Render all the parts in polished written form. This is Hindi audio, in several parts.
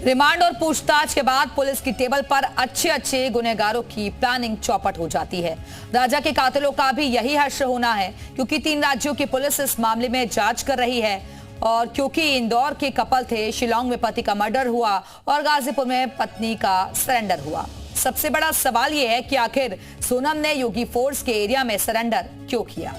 रिमांड और पूछताछ के बाद पुलिस की टेबल पर अच्छे गुनहगारों की प्लानिंग चौपट हो जाती है। राजा के कातिलों का भी यही हश्र होना है, क्योंकि 3 राज्यों की पुलिस इस मामले में जांच कर रही है। और क्योंकि इंदौर के कपल थे, शिलांग में पति का मर्डर हुआ और गाजीपुर में पत्नी का सरेंडर हुआ। सबसे बड़ा सवाल यह है कि आखिर सोनम ने योगी फोर्स के एरिया में सरेंडर क्यों किया।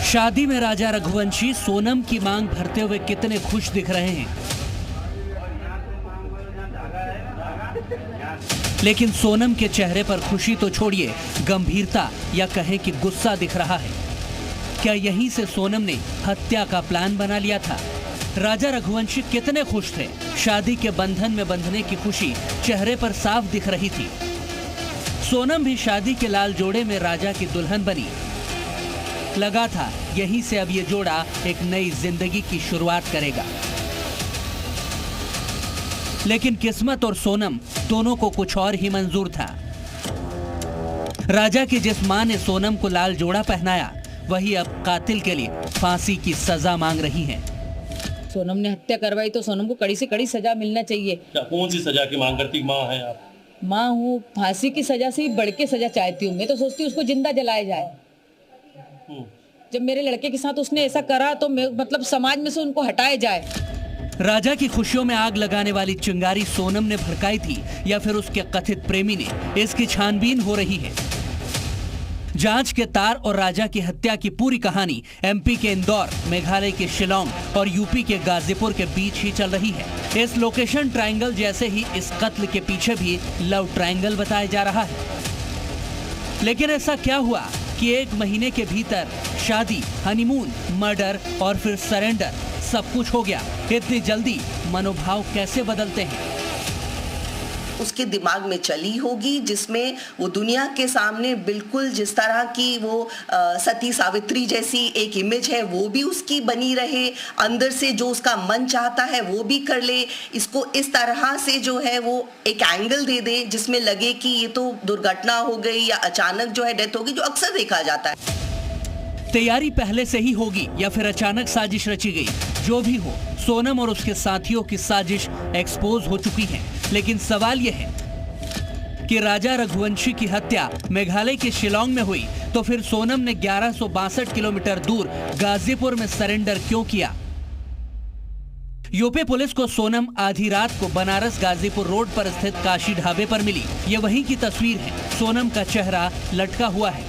शादी में राजा रघुवंशी सोनम की मांग भरते हुए कितने खुश दिख रहे हैं, लेकिन सोनम के चेहरे पर खुशी तो छोड़िए, गंभीरता या कहें कि गुस्सा दिख रहा है। क्या यहीं से सोनम ने हत्या का प्लान बना लिया था? राजा रघुवंशी कितने खुश थे, शादी के बंधन में बंधने की खुशी चेहरे पर साफ दिख रही थी। सोनम भी शादी के लाल जोड़े में राजा की दुल्हन बनी। लगा था यहीं से अब ये जोड़ा एक नई जिंदगी की शुरुआत करेगा, लेकिन किस्मत और सोनम दोनों को कुछ और ही मंजूर था। राजा की जिस मां ने सोनम को लाल जोड़ा पहनाया, वही अब कातिल के लिए फांसी की सजा मांग रही हैं। सोनम ने हत्या करवाई तो सोनम को कड़ी से कड़ी सजा मिलना चाहिए। क्या कौन सी सजा की मांग करती? मां है आप? मां हूँ, फांसी की सजा से भी बढ़ के सजा चाहती हूँ। मैं तो सोचती हूँ उसको जिंदा जलाया जाए। जब मेरे लड़के के साथ उसने ऐसा करा तो मतलब समाज में से उनको हटाया जाए। राजा की खुशियों में आग लगाने वाली चिंगारी सोनम ने भड़काई थी या फिर उसके कथित प्रेमी ने, इसकी छानबीन हो रही है। जांच के तार और राजा की हत्या की पूरी कहानी एमपी के इंदौर, मेघालय के शिलांग और यूपी के गाजीपुर के बीच ही चल रही है। इस लोकेशन ट्रायंगल जैसे ही इस कत्ल के पीछे भी लव ट्रायंगल बताया जा रहा है। लेकिन ऐसा क्या हुआ कि 1 महीने के भीतर शादी, हनीमून, मर्डर और फिर सरेंडर, सब कुछ हो गया? इतनी जल्दी मनोभाव कैसे बदलते हैं? उसके दिमाग में चली होगी, जिसमें वो दुनिया के सामने बिल्कुल जिस तरह की वो सती सावित्री जैसी एक इमेज है वो भी उसकी बनी रहे, अंदर से जो उसका मन चाहता है वो भी कर ले। इसको इस तरह से जो है वो एक एंगल दे दे जिसमें लगे कि ये तो दुर्घटना हो गई या अचानक जो है डेथ होगी, जो अक्सर देखा जाता है। तैयारी पहले से ही होगी या फिर अचानक साजिश रची गई? जो भी हो, सोनम और उसके साथियों की साजिश एक्सपोज हो चुकी है। लेकिन सवाल यह है कि राजा रघुवंशी की हत्या मेघालय के शिलांग में हुई, तो फिर सोनम ने 1162 किलोमीटर दूर गाजीपुर में सरेंडर क्यों किया? यूपी पुलिस को सोनम आधी रात को बनारस गाजीपुर रोड पर स्थित काशी ढाबे पर मिली। ये वहीं की तस्वीर है। सोनम का चेहरा लटका हुआ है।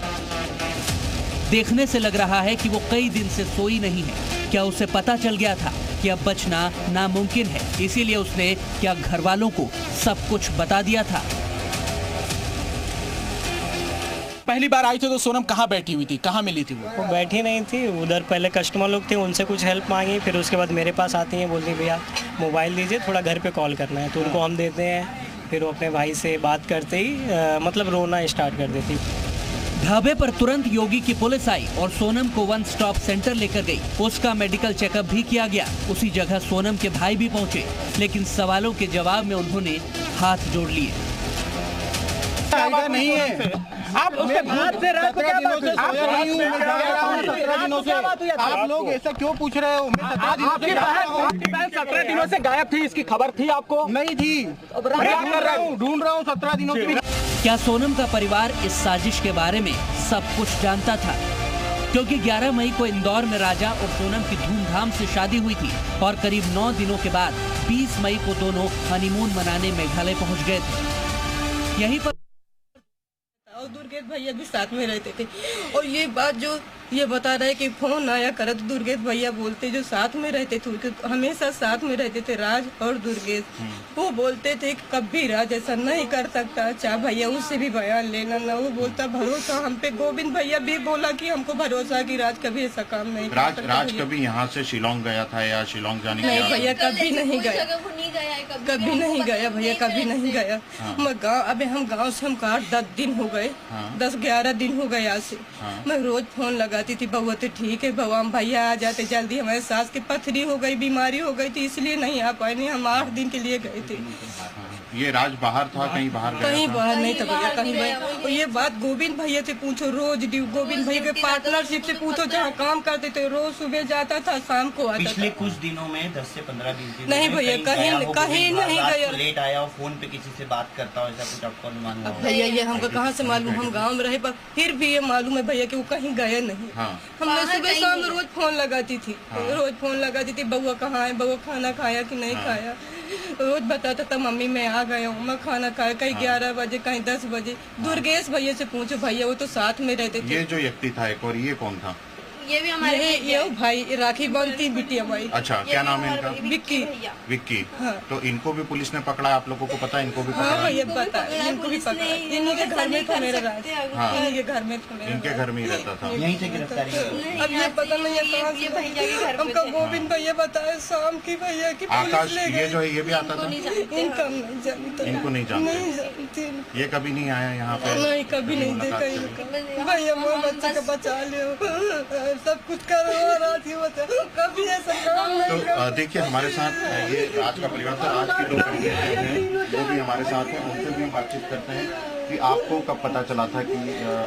देखने से लग रहा है कि वो कई दिन से सोई नहीं है। क्या उसे पता चल गया था कि अब बचना नामुमकिन है, इसीलिए उसने क्या घर वालों को सब कुछ बता दिया था? पहली बार आई थी तो सोनम कहाँ बैठी हुई थी, कहाँ मिली थी? वो बैठी नहीं थी उधर, पहले कस्टमर लोग थे, उनसे कुछ हेल्प मांगी, फिर उसके बाद मेरे पास आती हैं, बोलती भैया मोबाइल दीजिए, थोड़ा घर पे कॉल करना है, तो उनको हम देते हैं। फिर वो अपने भाई से बात करते ही मतलब रोना स्टार्ट कर देती। ढाबे पर तुरंत योगी की पुलिस आई और सोनम को 1 स्टॉप सेंटर लेकर गई। उसका मेडिकल चेकअप भी किया गया। उसी जगह सोनम के भाई भी पहुंचे, लेकिन सवालों के जवाब में उन्होंने हाथ जोड़ लिए। नहीं है, आप उसके बाद से रात को क्या बात हुई? 17 दिनों से आप लोग ऐसा क्यों पूछ रहे हो? आपकी बहन 17 दिनों से गायब थी, इसकी खबर थी आपको? नहीं थी। ढूंढ रहा हूँ 17 दिनों से। क्या सोनम का परिवार इस साजिश के बारे में सब कुछ जानता था? क्योंकि 11 मई को इंदौर में राजा और सोनम की धूमधाम से शादी हुई थी और करीब 9 दिनों के बाद 20 मई को दोनों हनीमून मनाने मेघालय पहुंच गए थे। यहीं पर दुर्गेश भैया भी साथ में रहते थे और ये बात जो ये बता रहे कि फोन आया करा तो दुर्गेश भैया बोलते जो साथ में रहते थे, हमेशा साथ में रहते थे राज और दुर्गेश, वो बोलते थे कि कभी राज ऐसा नहीं कर सकता, चाहे भैया उससे भी बयान लेना ना, वो बोलता भरोसा हम पे। गोविंद भैया भी बोला कि हमको भरोसा कि राज कभी ऐसा काम नहीं कर सकता। राज कभी यहाँ से शिलांग गया था या शिलांग जाने? नहीं भैया, कभी नहीं गया, कभी नहीं गया भैया, कभी नहीं गया। मैं गाँव, अभी हम गाँव से हम 10 दिन हो गए, 10-11 दिन हो गए यहाँ से। मैं रोज फोन लगा लगाती थी, बउआ तो ठीक है, बउआ हम भैया आ जाते जल्दी, हमारे सास की पथरी हो गई, बीमारी हो गई थी, इसलिए नहीं आ पाए, नहीं हम 8 दिन के लिए गए थे। ये राज बाहर था, कहीं बाहर गया कहीं था? बाहर नहीं था भैया, कहीं भैया। और ये बात गोविंद भैया से पूछो, रोज गोविंद भैया के पार्टनरशिप से पूछो, जहाँ काम करते थे रोज सुबह जाता था, शाम को आता पिछले था। कुछ दिनों में 10 से 15 दिन से नहीं भैया, कहीं नहीं गया। लेट आया और फोन पे किसी से बात करता हो, ऐसा कुछ आपको अनुमान हुआ? भैया ये हमको कहाँ से मालूम, हम गांव में रहे, पर फिर भी ये मालूम है भैया कि वो कहीं गए नहीं। हाँ। हमने सुबह शाम रोज फोन लगाती थी, रोज फोन लगाती थी, बउआ कहाँ है, बउआ खाना खाया कि नहीं खाया, रोज बताता था मम्मी मैं आ गया हूँ, मैं खाना खाया, कहीं 11 बजे कहीं 10 बजे। दुर्गेश भैया से पूछो, भैया वो तो साथ में रहते थे। ये जो व्यक्ति था एक और, ये कौन था? ये भी हमारे ये भाई राखी बांधती बिटिया भाई। अच्छा, क्या नाम है इनका? विक्की। विक्की। हाँ। तो इनको भी पुलिस ने पकड़ा, आप लोगों को पता है? इनको भी हाँ पकड़ा? भैया पता है, इनको भी पकड़ा, इनके घर में था मेरा राज, इनके घर में था मेरा, इनके घर में ही रहता था। यहीं से गिरफ्तारी हुई। अब ये पता नहीं है कहाँ से भैया के घर, हमको गोविंद भैया बताया शाम की भैया की आकाश, ये जो है ये भी आता था? इनका नहीं जानता, इनको नहीं जानते? नहीं जानती, ये कभी नहीं आया यहाँ पे? नहीं कभी नहीं देखा इनका। भैया वो बच्चे को बचा ले, सब कुछ करो, कभी ऐसा काम नहीं तो देखिए हमारे साथ ये राज का परिवार था, राज के 2 परिवार हैं, वो भी हमारे साथ हैं, उनसे भी हम बातचीत करते हैं कि आपको कब पता चला था कि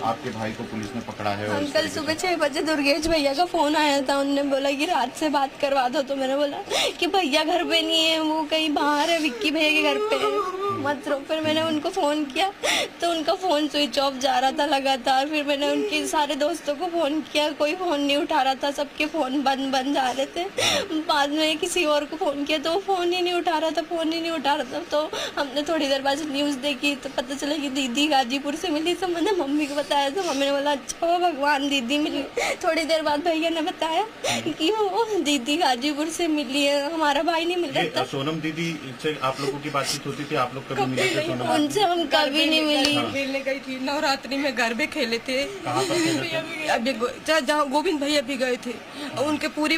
आपके भाई को पुलिस ने पकड़ा है? और कल सुबह 6 बजे दुर्गेश भैया का फोन आया था, उनने बोला कि रात से बात करवा दो, तो मैंने बोला कि भैया घर पे नहीं है, वो कहीं बाहर है, विक्की भैया के घर पे है, मत रो। फिर मैंने उनको फोन किया तो उनका फोन स्विच ऑफ जा रहा था लगातार। फिर मैंने उनके सारे दोस्तों को फोन किया, कोई फोन नहीं उठा रहा था, सबके फोन बंद जा रहे थे। बाद में किसी और को फोन किया तो वो फोन ही नहीं उठा रहा था, तो हमने थोड़ी देर बाद न्यूज़ देखी तो पता चला कि दीदी गाजीपुर से मिली। तो मैंने मम्मी को बताया तो मम्मी ने बोला अच्छा भगवान दीदी मिली। थोड़ी देर बाद भैया ने बताया कि वो दीदी गाजीपुर से मिली है, हमारा भाई नहीं मिल रहा था। सोनम दीदी से आप लोगों की बातचीत होती थी? आप लोग कभी मिले थे सोनम? उनसे हम कभी नहीं मिली। मिलने गई थी, नवरात्रि में गरबे खेले थे। कहाँ पर खेले थे? जहाँ गोविंद भैया भी गए थे, उनके पूरी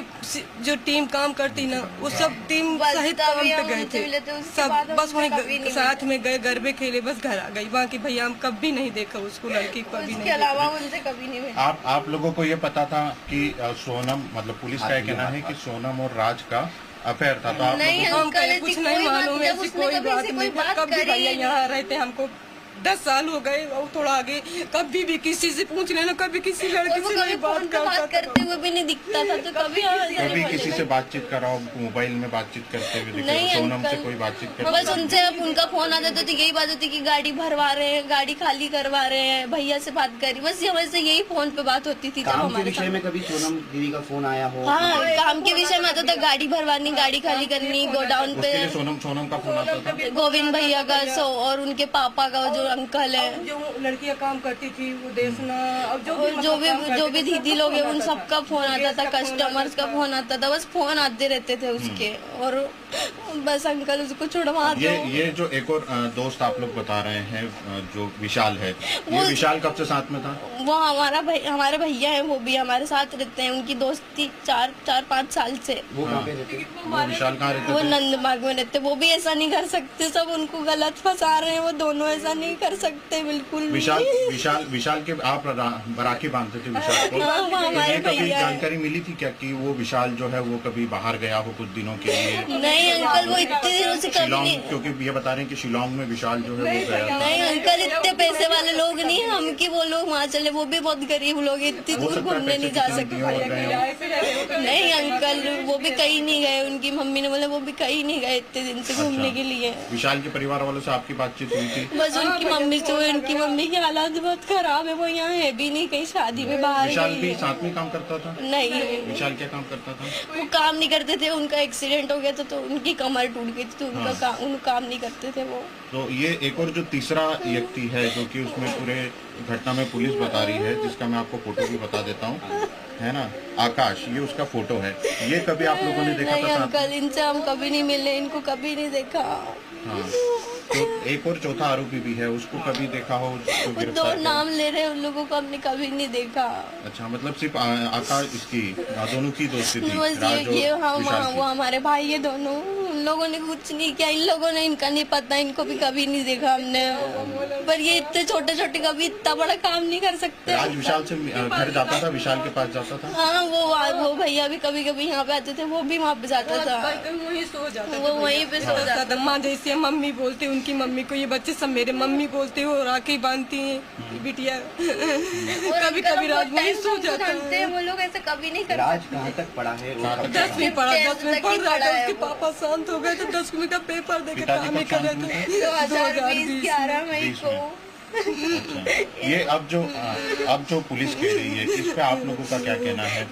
जो टीम काम करती ना, वो सब टीम सहित काम पे गए थे सब, बस वहीं साथ में गए, गरबे खेले, बस घर आ गई। बाकी भैया हम कभी नहीं देखा उसको, लड़की को कभी नहीं, अलावा उनसे कभी नहीं मिला। आप लोगों को ये पता था कि सोनम, मतलब पुलिस का कहना है कि सोनम और राज का अफेयर था? तो आप नहीं, हम कुछ नहीं मालूम है, ऐसी कोई बात नहीं। कभी भैया यहाँ रहते, हमको 10 साल हो गए और थोड़ा आगे, कभी भी किसी से पूछ लेना, कभी किसी लड़की से नहीं बात करते हुए भी नहीं दिखता था। तो कभी किसी से बातचीत कराओ, मोबाइल में बातचीत करते हुए दिखे? सोनम से कोई बातचीत करते? बस उनसे अब उनका फोन आता तो यही बात होती कि गाड़ी भरवा रहे हैं, गाड़ी खाली करवा रहे हैं, भैया से बात करी, बस हमारे से यही फोन पे बात होती थी। काम के विषय में कभी सोनम दीदी का फोन आया हो? हाँ, काम के विषय में आता था, गाड़ी भरवानी, गाड़ी खाली करनी, गोडाउन पे। सोनम का फोन आता था? गोविंद भैया का और उनके पापा का जो अंकल है, जो लड़कियां काम करती थी वो देखना, अब जो भी दीदी लोग हैं उन सबका फोन आता था, कस्टमर्स का फोन आता था, बस फोन आते रहते थे उसके। और बस अंकल उसको छुड़वा दो। ये जो एक और दोस्त आप लोग बता रहे हैं जो विशाल है, ये विशाल कब से साथ में था? वो हमारे भैया हैं, वो भी हमारे साथ रहते हैं, उनकी दोस्ती 4-5 साल से। वो कहाँ पे रहते? वो विशाल कहाँ रहते? वो नंदबाग में रहते। वो भी ऐसा नहीं कर सकते, सब उनको गलत फंसा रहे हैं, वो दोनों ऐसा नहीं कर सकते बिल्कुल। विशाल के आप राखी बांधते थे विशाल को? तो ये कभी जानकारी मिली थी क्या कि वो विशाल जो है वो कभी बाहर गया हो कुछ दिनों के लिए? नहीं अंकल, वो इतने दिनों से कभी नहीं, क्योंकि ये बता रहे हैं कि शिलोंग में विशाल जो है वो गया। नहीं अंकल, इतने पैसे वाले लोग नहीं हम कि वो लोग वहाँ चले, वो भी बहुत गरीब लोग, इतनी दूर घूमने नहीं जा सकते। नहीं अंकल, वो भी कहीं नहीं गए, उनकी मम्मी ने बोला वो भी कहीं नहीं गए इतने दिन से घूमने के लिए। विशाल के परिवार वालों से आपकी बातचीत हुई थी? बस उनकी मम्मी से, उनकी मम्मी की हालात बहुत खराब है, वो यहाँ है भी नहीं, कहीं शादी में बाहर। विशाल भी साथ में काम करता था? नहीं, विशाल क्या काम करता था? वो काम नहीं करते थे, उनका एक्सीडेंट हो गया था तो उनकी कमर टूट गई थी, तो उनका काम नहीं करते थे वो। तो ये एक और जो तीसरा व्यक्ति है जो कि उसमें पूरे घटना में पुलिस बता रही है, जिसका मैं आपको फोटो भी बता देता हूँ, है ना, आकाश, ये उसका फोटो है। ये कभी आप लोगों ने देखा था? अंकल, इनसे हम कभी नहीं मिले, इनको कभी नहीं देखा। हाँ, तो एक और चौथा आरोपी भी है, उसको कभी देखा हो? दो नाम ले रहे हैं, उन लोगों को हमने कभी नहीं देखा। अच्छा, मतलब सिर्फ आकाश, इसकी दोनों की दोस्ती थी? वो हमारे भाई है दोनों, उन लोगों ने कुछ नहीं किया, इन लोगों ने, इनका नहीं पता, इनको भी कभी नहीं देखा हमने, पर ये इतने छोटे छोटे कभी इतना बड़ा काम नहीं कर सकते। आज विशाल से घर जाता था, विशाल के पास जाता था। हाँ, वो भैया भी कभी कभी यहाँ पे आते थे, वो भी वहाँ पे जाता था, वहीं सो जाता, वो वहीं पे सो जाता था। माँ जैसे मम्मी बोलते, उनकी मम्मी को ये बच्चे सब मेरे मम्मी बोलते हो, राखी बांधती हैं बिटिया, कभी कभी रात में सो जाते हैं। वो लोग ऐसे कभी नहीं करते। राज कहाँ तक पढ़ा है? 10वीं पढ़ा, 10वीं पढ़ रहा था, उसके पापा शांत हो गए तो 10वीं का पेपर देकर काम ही कर रहे थे 2011 मई को। ये अब जो पुलिस कह रही है, इस पे आप लोगों का क्या कहना है?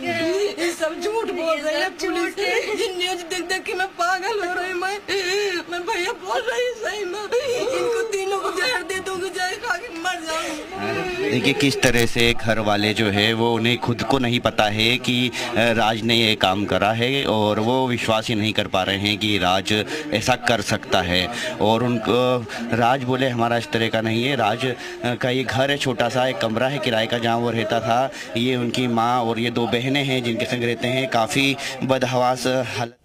ये सब झूठ बोल रहे हैं पुलिस के, न्यूज देख देख के मैं पागल हो रही, मैं भैया बोल रही सही में, इनको तीनों को जहर दे दूंगी, जहर खा के मर जाऊंगी। देखिए किस तरह से घर वाले जो है वो उन्हें खुद को नहीं पता है कि राज ने ये काम करा है, और वो विश्वास ही नहीं कर पा रहे हैं कि राज ऐसा कर सकता है। और उनको राज बोले हमारा इस तरह का नहीं है, राज का ये घर है, छोटा सा एक कमरा है किराए का जहाँ वो रहता था। ये उनकी माँ और ये 2 बहनें हैं जिनके संग रहते हैं, काफ़ी बदहवास हालत।